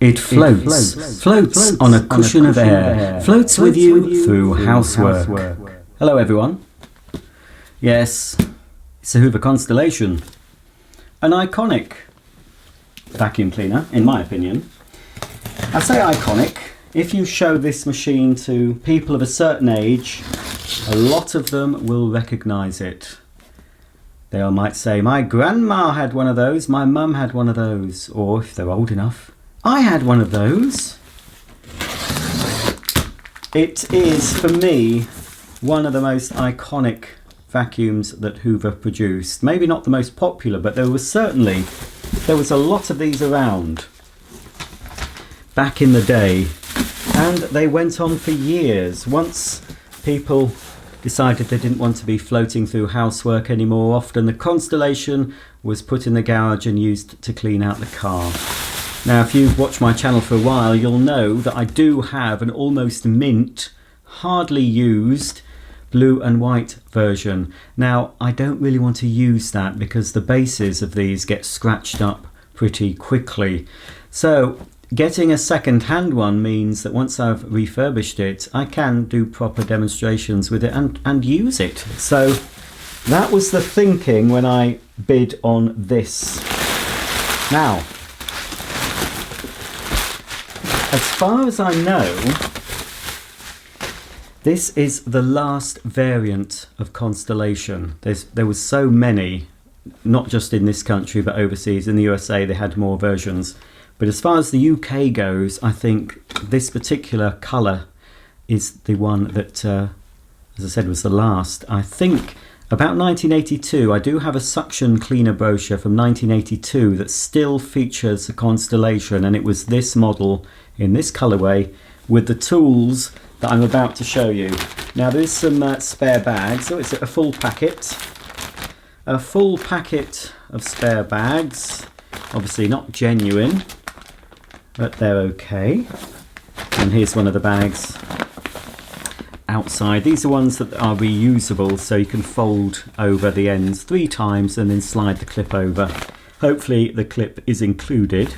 It floats on a cushion of air, floats with you through housework. Hello everyone. Yes, it's a Hoover Constellation. An iconic vacuum cleaner, in my opinion. I say iconic. If you show this machine to people of a certain age, a lot of them will recognise it. They might say, my grandma had one of those, my mum had one of those, or if they're old enough, I had one of those. It is, for me, one of the most iconic vacuums that Hoover produced. Maybe not the most popular, but there was a lot of these around back in the day, and they went on for years. Once people decided they didn't want to be floating through housework anymore, often the Constellation was put in the garage and used to clean out the car. Now, if you've watched my channel for a while, you'll know that I do have an almost mint, hardly used, blue and white version. Now, I don't really want to use that because the bases of these get scratched up pretty quickly. So, getting a second-hand one means that once I've refurbished it, I can do proper demonstrations with it and use it. So, that was the thinking when I bid on this. Now, as far as I know, this is the last variant of Constellation. There was so many, not just in this country but overseas. In the USA they had more versions. But as far as the UK goes, I think this particular colour is the one that, as I said, was the last. I think about 1982, I do have a suction cleaner brochure from 1982 that still features a Constellation, and it was this model in this colourway with the tools that I'm about to show you. Now there is some spare bags, so it's a full packet. A full packet of spare bags, obviously not genuine, but they're okay. And here's one of the bags outside. These are ones that are reusable, so you can fold over the ends 3 times and then slide the clip over. Hopefully the clip is included.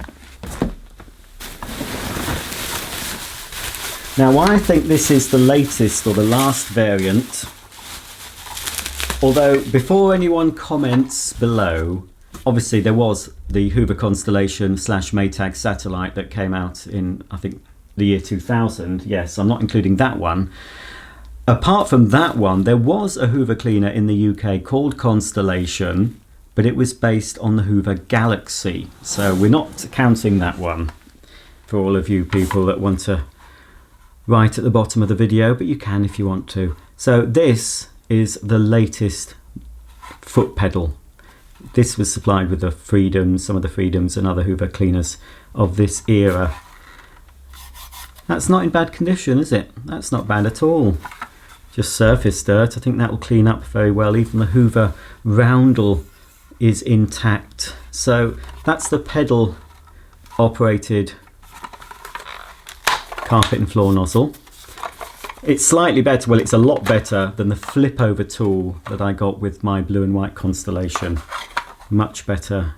Now, I think this is the latest or the last variant, although before anyone comments below, obviously there was the Hoover Constellation / Maytag satellite that came out in, I think, the year 2000. Yes, I'm not including that one. Apart from that one, there was a Hoover cleaner in the UK called Constellation, but it was based on the Hoover Galaxy, so we're not counting that one for all of you people that want to right at the bottom of the video, but you can if you want to. So this is the latest foot pedal. This was supplied with the Freedoms, some of the Freedoms and other Hoover cleaners of this era. That's not in bad condition, is it? That's not bad at all. Just surface dirt. I think that will clean up very well. Even the Hoover roundel is intact. So that's the pedal operated carpet and floor nozzle. It's slightly better, well, it's a lot better than the flip over tool that I got with my blue and white Constellation. Much better.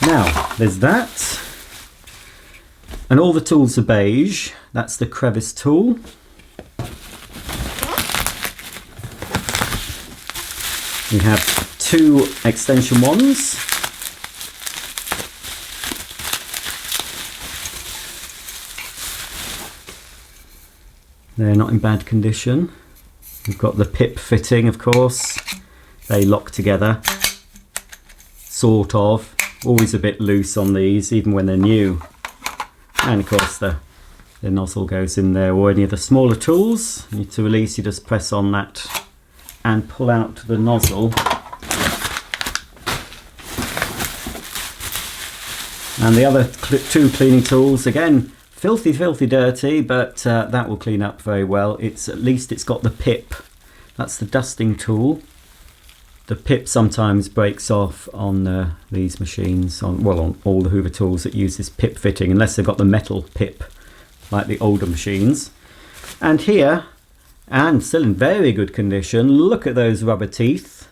Now, there's that. And all the tools are beige. That's the Crevice Tool. We have 2 extension wands. They're not in bad condition. We've got the pip fitting, of course. They lock together. Sort of. Always a bit loose on these, even when they're new. And of course the nozzle goes in there, or any of the smaller tools. You need to release, you just press on that and pull out the nozzle. And the other 2 cleaning tools, again, filthy dirty, but that will clean up very well. At least it's got the pip. That's the dusting tool. The pip sometimes breaks off on these machines, on all the Hoover tools that use this pip fitting, unless they've got the metal pip like the older machines. And here, and still in very good condition, look at those rubber teeth.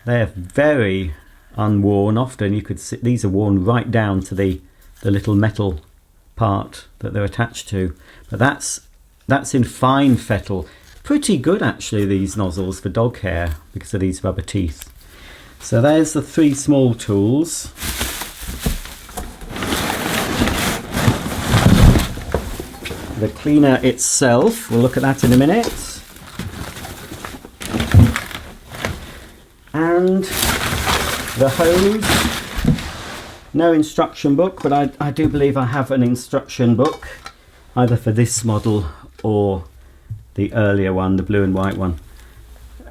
They're very unworn. Often you could see these are worn right down to the the little metal part that they're attached to. But that's in fine fettle. Pretty good actually, these nozzles for dog hair, because of these rubber teeth. So there's the 3 small tools. The cleaner itself, we'll look at that in a minute. And the hose. No instruction book, but I do believe I have an instruction book, either for this model or the earlier one, the blue and white one.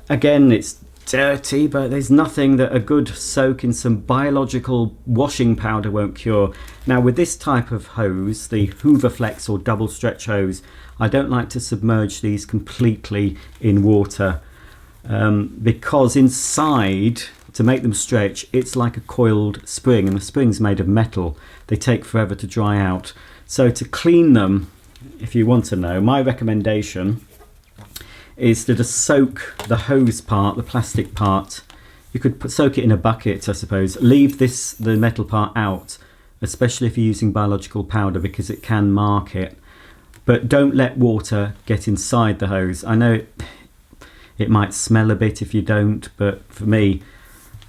Again, it's dirty, but there's nothing that a good soak in some biological washing powder won't cure. Now with this type of hose, the Hoover Flex or double stretch hose, I don't like to submerge these completely in water because inside, to make them stretch, it's like a coiled spring, and the spring's made of metal. They take forever to dry out. So to clean them, if you want to know, my recommendation is to just soak the hose part, the plastic part. You could soak it in a bucket, I suppose. Leave the metal part out, especially if you're using biological powder, because it can mark it. But don't let water get inside the hose. I know it might smell a bit if you don't, but for me,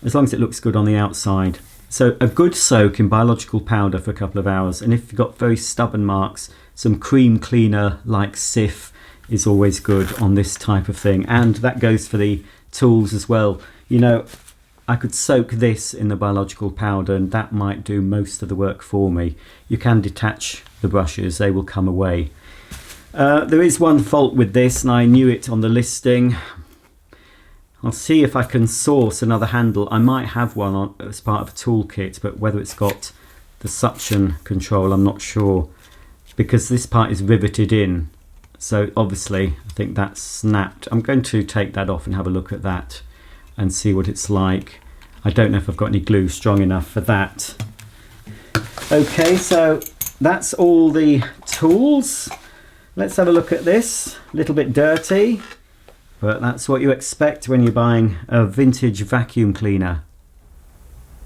as long as it looks good on the outside. So a good soak in biological powder for a couple of hours, and if you've got very stubborn marks, some cream cleaner like Cif is always good on this type of thing. And that goes for the tools as well. You know, I could soak this in the biological powder and that might do most of the work for me. You can detach the brushes, they will come away. There is one fault with this, and I knew it on the listing. I'll see if I can source another handle. I might have one as part of a toolkit, but whether it's got the suction control, I'm not sure, because this part is riveted in. So obviously I think that's snapped. I'm going to take that off and have a look at that and see what it's like. I don't know if I've got any glue strong enough for that. Okay, so that's all the tools. Let's have a look at this. A little bit dirty, but that's what you expect when you're buying a vintage vacuum cleaner.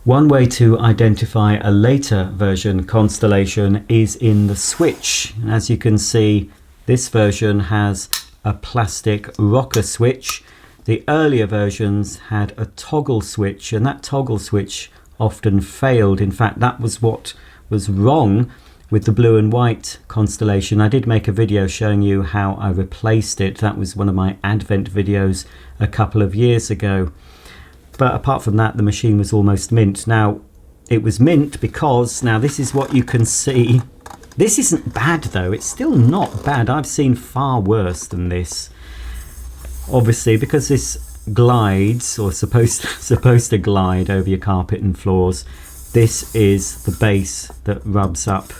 One way to identify a later version Constellation is in the switch. As you can see, this version has a plastic rocker switch. The earlier versions had a toggle switch, and that toggle switch often failed. In fact, that was what was wrong with the blue and white Constellation. I did make a video showing you how I replaced it. That was one of my Advent videos a couple of years ago. But apart from that, the machine was almost mint. Now, it was mint because, now this is what you can see. This isn't bad though, it's still not bad. I've seen far worse than this. Obviously, because this glides, or supposed to glide over your carpet and floors, this is the base that rubs up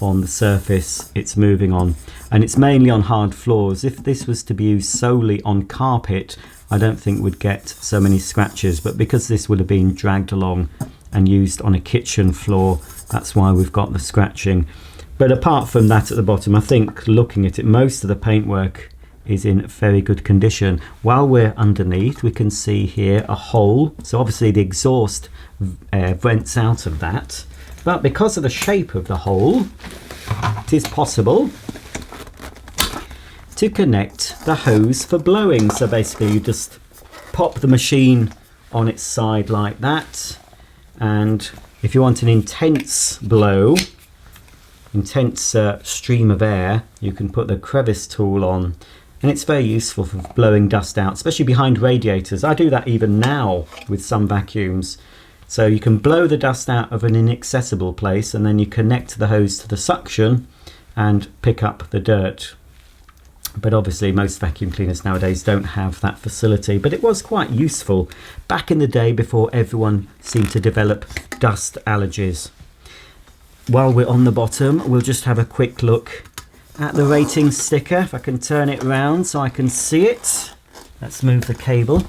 on the surface it's moving on. And it's mainly on hard floors. If this was to be used solely on carpet, I don't think we'd get so many scratches. But because this would have been dragged along and used on a kitchen floor, that's why we've got the scratching. But apart from that at the bottom, I think looking at it, most of the paintwork is in very good condition. While we're underneath, we can see here a hole. So obviously the exhaust vents out of that. But because of the shape of the hole, it is possible to connect the hose for blowing. So basically you just pop the machine on its side like that. And if you want an intense blow, intense stream of air, you can put the Crevice Tool on, and it's very useful for blowing dust out, especially behind radiators. I do that even now with some vacuums. So you can blow the dust out of an inaccessible place, and then you connect the hose to the suction and pick up the dirt. But obviously most vacuum cleaners nowadays don't have that facility, but it was quite useful back in the day before everyone seemed to develop dust allergies. While we're on the bottom, we'll just have a quick look at the rating sticker. If I can turn it round so I can see it. Let's move the cable.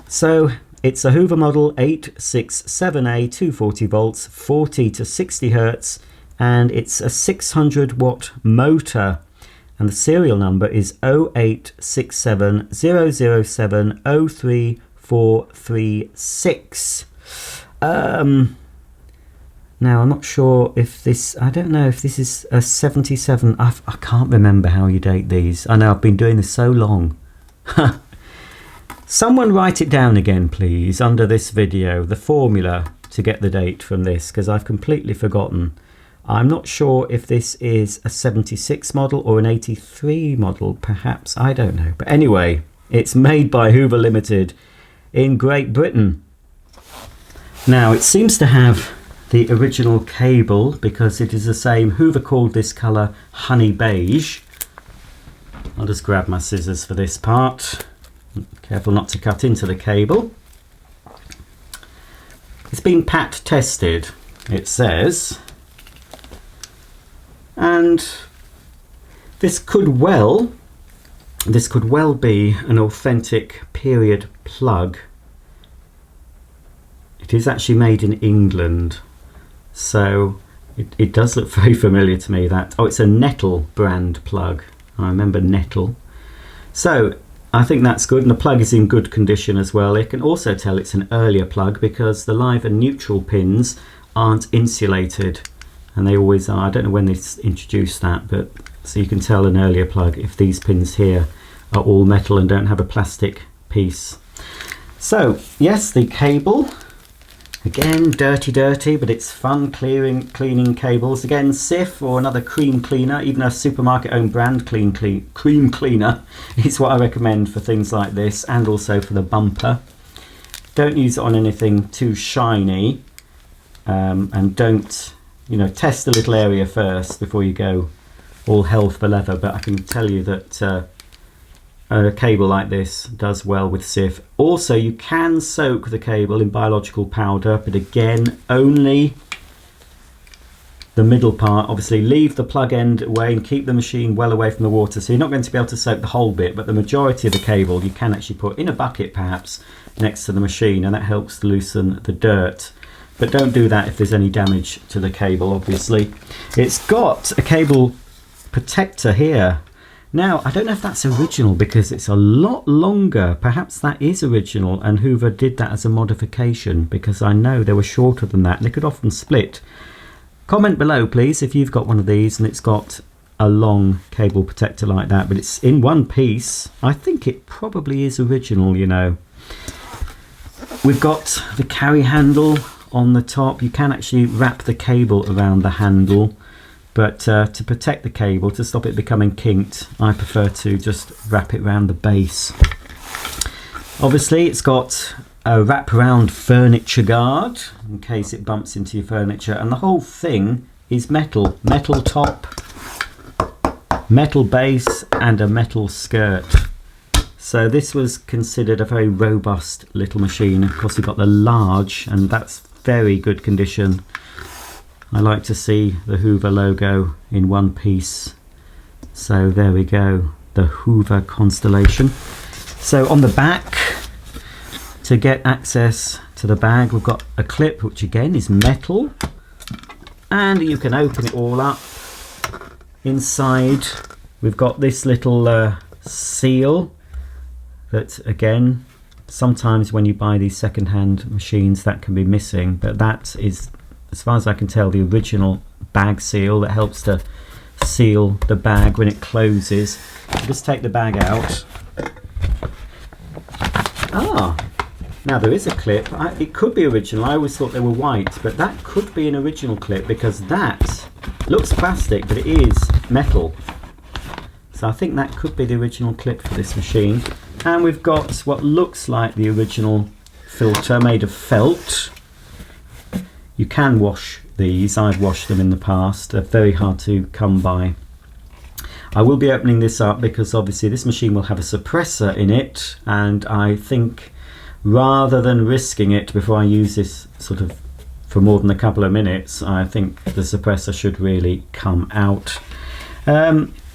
So it's a Hoover model 867A 240 volts, 40 to 60 hertz, and it's a 600 watt motor. And the serial number is 086700703436. Now I'm not sure if this, I don't know if this is a 77. I can't remember how you date these. I know I've been doing this so long. Someone write it down again please under this video, the formula to get the date from this, because I've completely forgotten. I'm not sure if this is a 76 model or an 83 model, perhaps, I don't know. But anyway, it's made by Hoover Limited in Great Britain. Now it seems to have the original cable because it is the same. Hoover called this colour honey beige. I'll just grab my scissors for this part. Careful not to cut into the cable. It's been pat tested, it says. And this could well be an authentic period plug. It is actually made in England, so it does look very familiar to me. That, oh, it's a Nettle brand plug. I remember Nettle. So I think that's good, and the plug is in good condition as well. You can also tell it's an earlier plug because the live and neutral pins aren't insulated. And they always are. I don't know when they introduced that, but so you can tell an earlier plug if these pins here are all metal and don't have a plastic piece. So yes, the cable, again dirty, but it's fun cleaning cables. Again, Sif or another cream cleaner, even a supermarket owned brand cream cleaner is what I recommend for things like this, and also for the bumper. Don't use it on anything too shiny, and don't, you know, test a little area first before you go all hell for leather. But I can tell you that a cable like this does well with Sif. Also, you can soak the cable in biological powder, but again, only the middle part. Obviously, leave the plug end away and keep the machine well away from the water. So you're not going to be able to soak the whole bit, but the majority of the cable you can actually put in a bucket perhaps next to the machine, and that helps to loosen the dirt. But don't do that if there's any damage to the cable, obviously. It's got a cable protector here. Now, I don't know if that's original because it's a lot longer. Perhaps that is original and Hoover did that as a modification, because I know they were shorter than that and they could often split. Comment below, please, if you've got one of these and it's got a long cable protector like that, but it's in one piece. I think it probably is original, you know. We've got the carry handle on the top. You can actually wrap the cable around the handle, but to protect the cable, to stop it becoming kinked, I prefer to just wrap it around the base. Obviously it's got a wraparound furniture guard in case it bumps into your furniture, and the whole thing is metal top, metal base and a metal skirt. So this was considered a very robust little machine. Of course, we've got the large, and that's very good condition. I like to see the Hoover logo in one piece. So there we go, the Hoover Constellation. So on the back, to get access to the bag, we've got a clip which again is metal, and you can open it all up. Inside we've got this little seal that, again, sometimes when you buy these second-hand machines that can be missing, but that is, as far as I can tell, the original bag seal that helps to seal the bag when it closes. You just take the bag out. Ah, now there is a clip. It could be original. I always thought they were white, but that could be an original clip because that looks plastic, but it is metal. So I think that could be the original clip for this machine. And we've got what looks like the original filter made of felt. You can wash these. I've washed them in the past. They're very hard to come by. I will be opening this up because obviously this machine will have a suppressor in it, and I think rather than risking it before I use this sort of for more than a couple of minutes, I think the suppressor should really come out.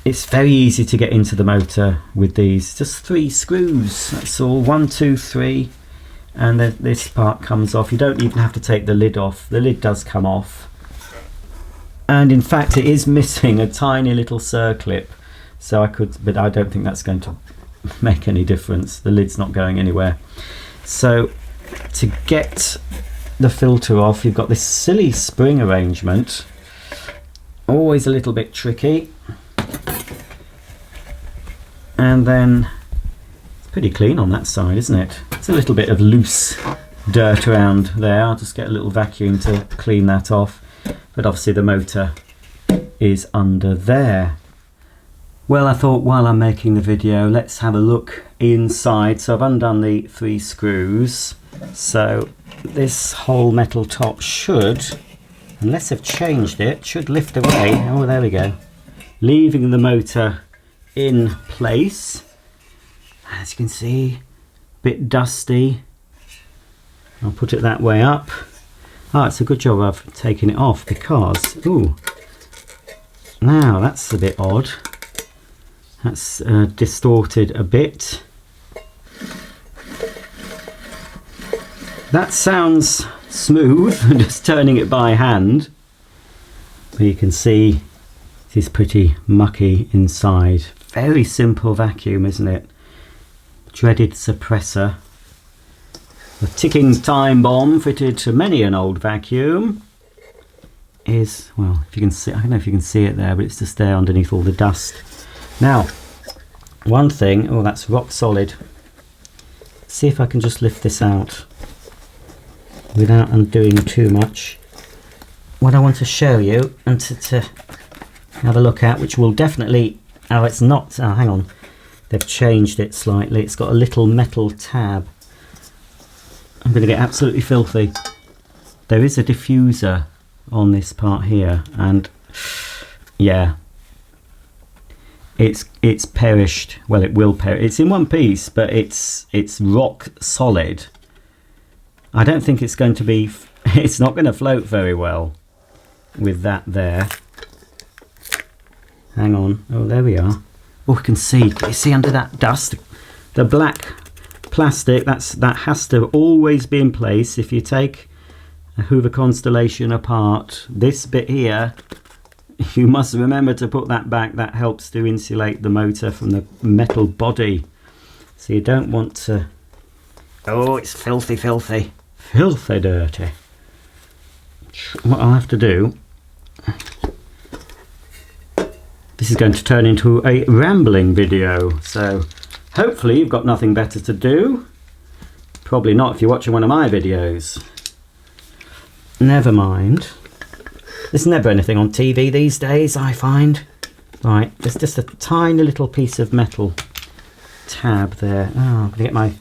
It's very easy to get into the motor with these. Just 3 screws, that's all. 1, 2, 3, and then this part comes off. You don't even have to take the lid off. The lid does come off. And in fact it is missing a tiny little circlip, so I could, but I don't think that's going to make any difference. The lid's not going anywhere. So to get the filter off, you've got this silly spring arrangement, always a little bit tricky, and then it's pretty clean on that side, isn't it? It's a little bit of loose dirt around there. I'll just get a little vacuum to clean that off, but obviously the motor is under there. Well, I thought while I'm making the video, let's have a look inside. So I've undone the 3 screws. So this whole metal top should, unless I've changed it, should lift away. Oh, there we go. Leaving the motor in place. As you can see, a bit dusty. I'll put it that way up. Oh, it's a good job I've taken it off because, ooh, now that's a bit odd. That's distorted a bit. That sounds smooth, just turning it by hand. But you can see it is pretty mucky inside. Very simple vacuum, isn't it? Dreaded suppressor. The ticking time bomb fitted to many an old vacuum is, well, if you can see, I don't know if you can see it there, but it's just there underneath all the dust. Now, one thing, oh, that's rock solid. See if I can just lift this out without undoing too much. What I want to show you and to have a look at, which will definitely, oh, it's not, oh, hang on, they've changed it slightly. It's got a little metal tab. I'm going to get absolutely filthy. There is a diffuser on this part here, and yeah, it's perished. Well, it will perish. It's in one piece, but it's rock solid. I don't think it's going to be, it's not going to float very well with that there. Hang on. Oh, there we are. Oh, we can see. Can you see under that dust? The black plastic, that has to always be in place. If you take a Hoover Constellation apart, this bit here, you must remember to put that back. That helps to insulate the motor from the metal body. So you don't want to, oh, it's filthy, filthy, filthy dirty. What I'll have to do, this is going to turn into a rambling video, so hopefully you've got nothing better to do. Probably not if you're watching one of my videos. Never mind. There's never anything on TV these days, I find. Right, there's just a tiny little piece of metal tab there. Oh, I'm going to get my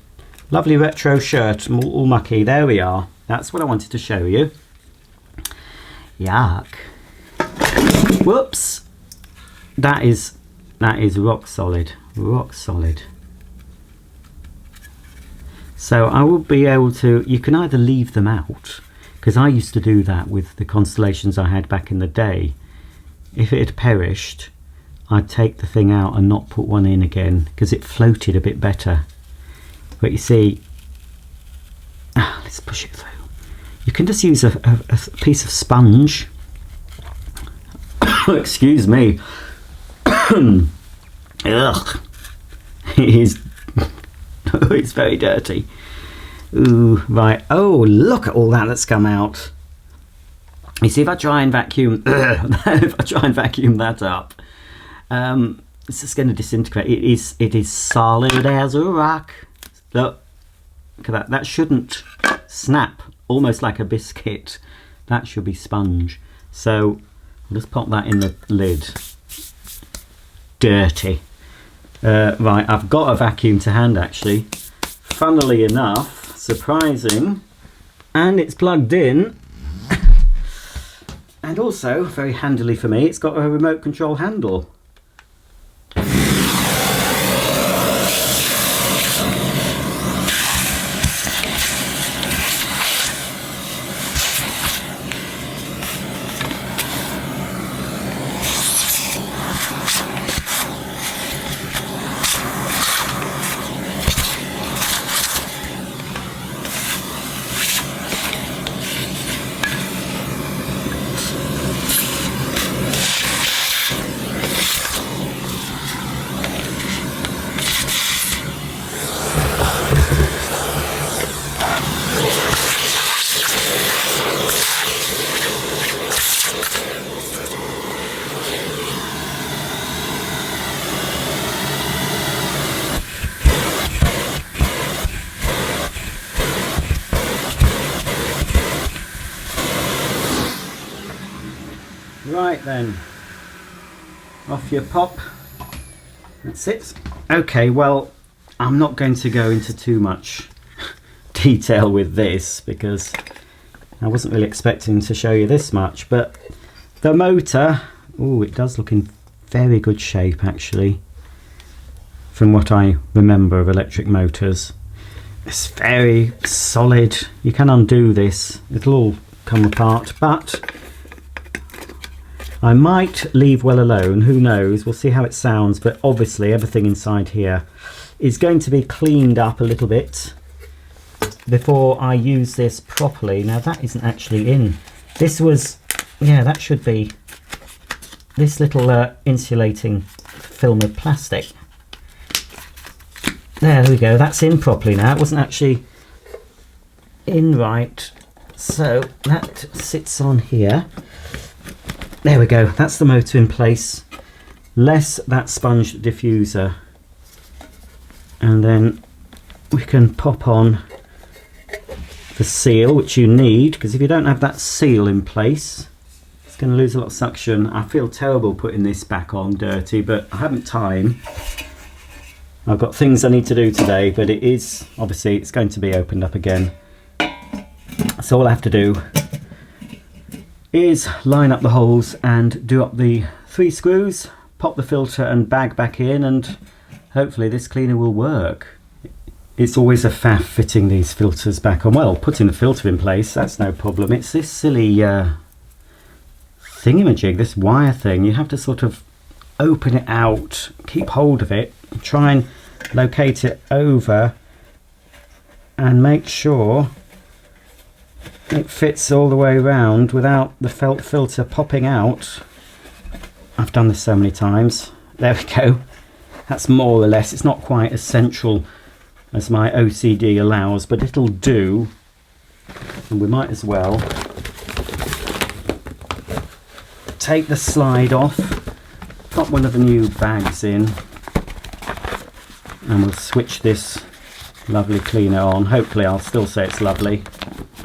lovely retro shirt all mucky. There we are. That's what I wanted to show you. Yuck. Whoops. That is rock solid. Rock solid. So I will be able to, you can either leave them out, because I used to do that with the Constellations I had back in the day. If it had perished, I'd take the thing out and not put one in again, because it floated a bit better. But you see, let's push it through. You can just use a piece of sponge. Excuse me. Ugh. It is. It's very dirty. Ooh, right. Oh, look at all that that's come out. You see, if I try and vacuum, if I try and vacuum that up, it's just going to disintegrate. It is solid as a rock. Look at that. That shouldn't snap. Almost like a biscuit. That should be sponge. So I'll just pop that in the lid. Dirty. Right, I've got a vacuum to hand actually. Funnily enough, surprising, and it's plugged in. And also, very handily for me, it's got a remote control handle. Right then, off you pop. That's it. Okay, well, I'm not going to go into too much detail with this because I wasn't really expecting to show you this much, but the motor, oh, it does look in very good shape actually, from what I remember of electric motors. It's very solid. You can undo this, it'll all come apart, but I might leave well alone, who knows, we'll see how it sounds, but obviously everything inside here is going to be cleaned up a little bit before I use this properly. Now that isn't actually in. This was, yeah, that should be this little insulating film of plastic. There we go, that's in properly now. It wasn't actually in right, so that sits on here. There we go, that's the motor in place, less that sponge diffuser, and then we can pop on the seal, which you need, because if you don't have that seal in place, it's going to lose a lot of suction. I feel terrible putting this back on dirty, but I haven't time. I've got things I need to do today, but it is, obviously, it's going to be opened up again. So all I have to do is line up the holes and do up the 3 screws, pop the filter and bag back in, and hopefully this cleaner will work. It's always a faff fitting these filters back on. Well, putting the filter in place, that's no problem. It's this silly thingamajig, this wire thing. You have to sort of open it out, keep hold of it, try and locate it over and make sure it fits all the way around without the felt filter popping out. I've done this so many times. There we go. That's more or less, it's not quite as central as my OCD allows, but it'll do. And we might as well take the slide off, pop one of the new bags in, and we'll switch this lovely cleaner on. Hopefully I'll still say it's lovely.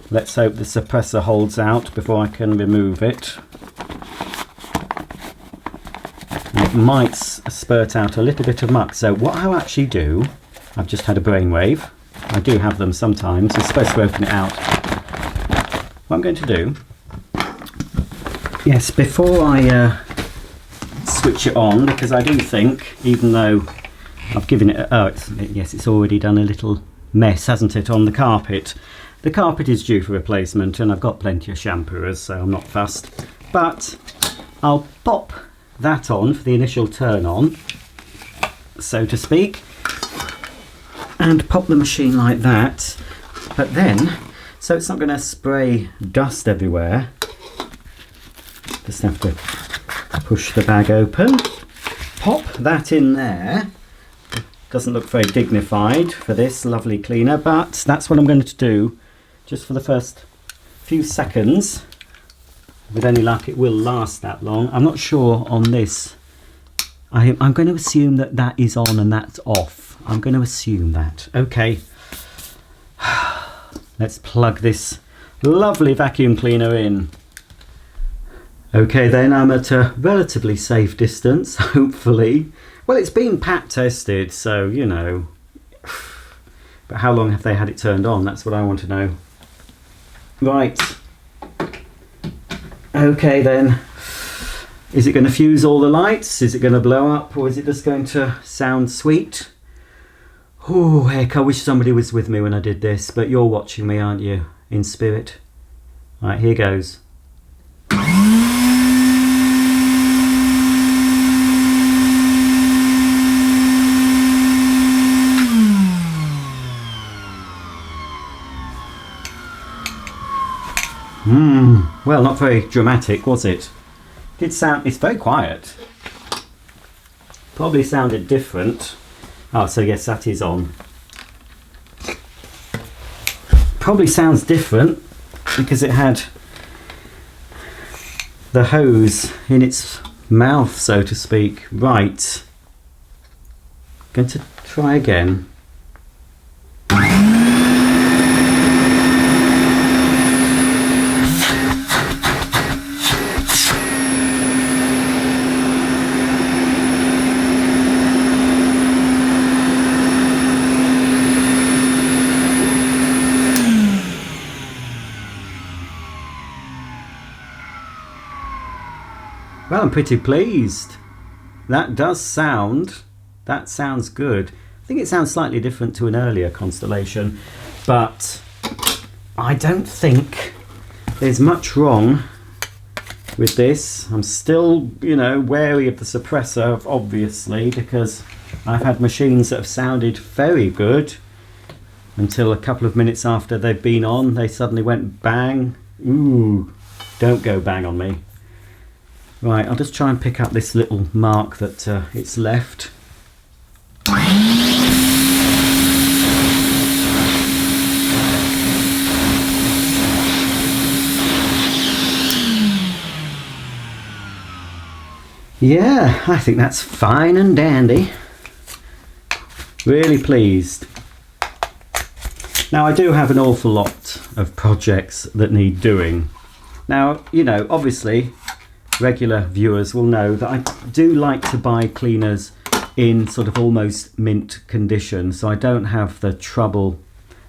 Let's hope the suppressor holds out before I can remove it. It might spurt out a little bit of muck, so what I'll actually do, I've just had a brainwave, I do have them sometimes, I'm supposed to open it out. What I'm going to do, yes, before I switch it on, because I do think, even though I've given it, yes, it's already done a little mess, hasn't it, on the carpet. The carpet is due for replacement and I've got plenty of shampooers, so I'm not fussed. But I'll pop that on for the initial turn on, so to speak, and pop the machine like that. But then, so it's not going to spray dust everywhere, just have to push the bag open, pop that in there. Doesn't look very dignified for this lovely cleaner, but that's what I'm going to do just for the first few seconds. With any luck it will last that long. I'm not sure on this. I'm going to assume that that is on and that's off. I'm going to assume that. Okay, let's plug this lovely vacuum cleaner in. Okay then, I'm at a relatively safe distance, hopefully. Well, it's been pat tested, so you know. But how long have they had it turned on? That's what I want to know. Right. Okay then. Is it going to fuse all the lights? Is it going to blow up? Or is it just going to sound sweet? Oh heck, I wish somebody was with me when I did this. But you're watching me, aren't you? In spirit. Right, here goes. Well, not very dramatic, was it? Did sound, it's very quiet. Probably sounded different. Oh, so yes, that is on. Probably sounds different because it had the hose in its mouth, so to speak. Right. Going to try again. Well, I'm pretty pleased. That sounds good. I think it sounds slightly different to an earlier Constellation, but I don't think there's much wrong with this. I'm still, wary of the suppressor, obviously, because I've had machines that have sounded very good until a couple of minutes after they've been on, they suddenly went bang. Ooh, don't go bang on me. Right, I'll just try and pick up this little mark that it's left. Yeah, I think that's fine and dandy. Really pleased. Now, I do have an awful lot of projects that need doing. Now, obviously, regular viewers will know that I do like to buy cleaners in sort of almost mint condition, so I don't have the trouble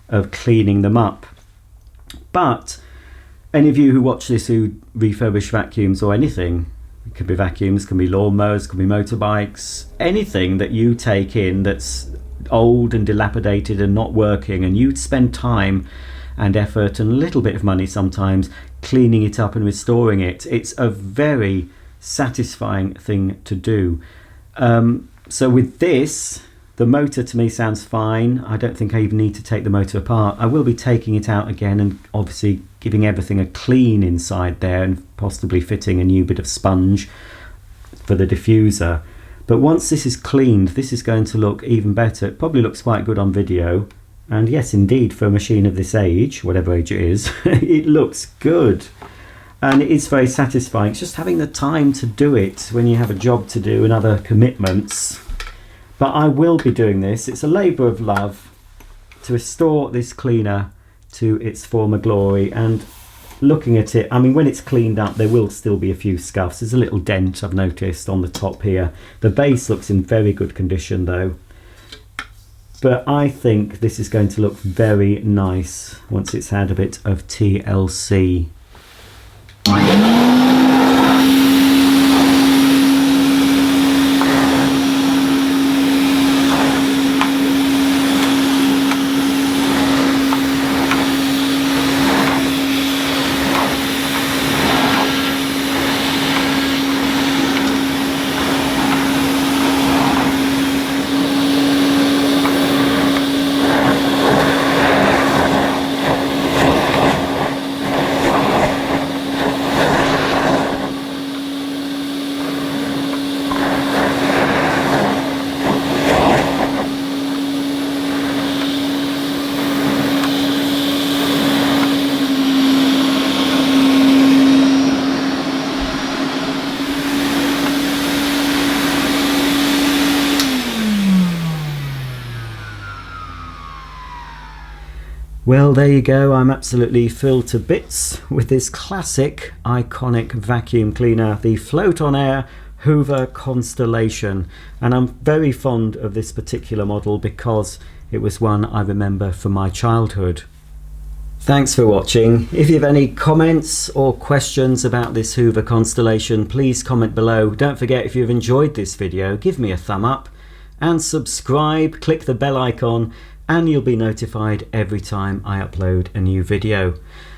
of cleaning them up. But any of you who watch this who refurbish vacuums or anything, it could be vacuums, can be lawnmowers, can be motorbikes, anything that you take in that's old and dilapidated and not working, and you spend time and effort and a little bit of money sometimes cleaning it up and restoring it, it's a very satisfying thing to do. So with this, the motor to me sounds fine. I don't think I even need to take the motor apart. I will be taking it out again and obviously giving everything a clean inside there and possibly fitting a new bit of sponge for the diffuser. But once this is cleaned, this is going to look even better. It probably looks quite good on video. And yes, indeed, for a machine of this age, whatever age it is, it looks good. And it is very satisfying. It's just having the time to do it when you have a job to do and other commitments. But I will be doing this. It's a labour of love to restore this cleaner to its former glory. And looking at it, I mean, when it's cleaned up, there will still be a few scuffs. There's a little dent I've noticed on the top here. The base looks in very good condition though. But I think this is going to look very nice once it's had a bit of TLC. Well, there you go. I'm absolutely filled to bits with this classic, iconic vacuum cleaner, the Float on Air Hoover Constellation. And I'm very fond of this particular model because it was one I remember from my childhood. Thanks for watching. If you have any comments or questions about this Hoover Constellation, please comment below. Don't forget, if you've enjoyed this video, give me a thumb up and subscribe, click the bell icon, and you'll be notified every time I upload a new video.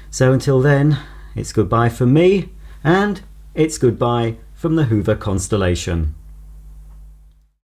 So until then, it's goodbye from me, and it's goodbye from the Hoover Constellation.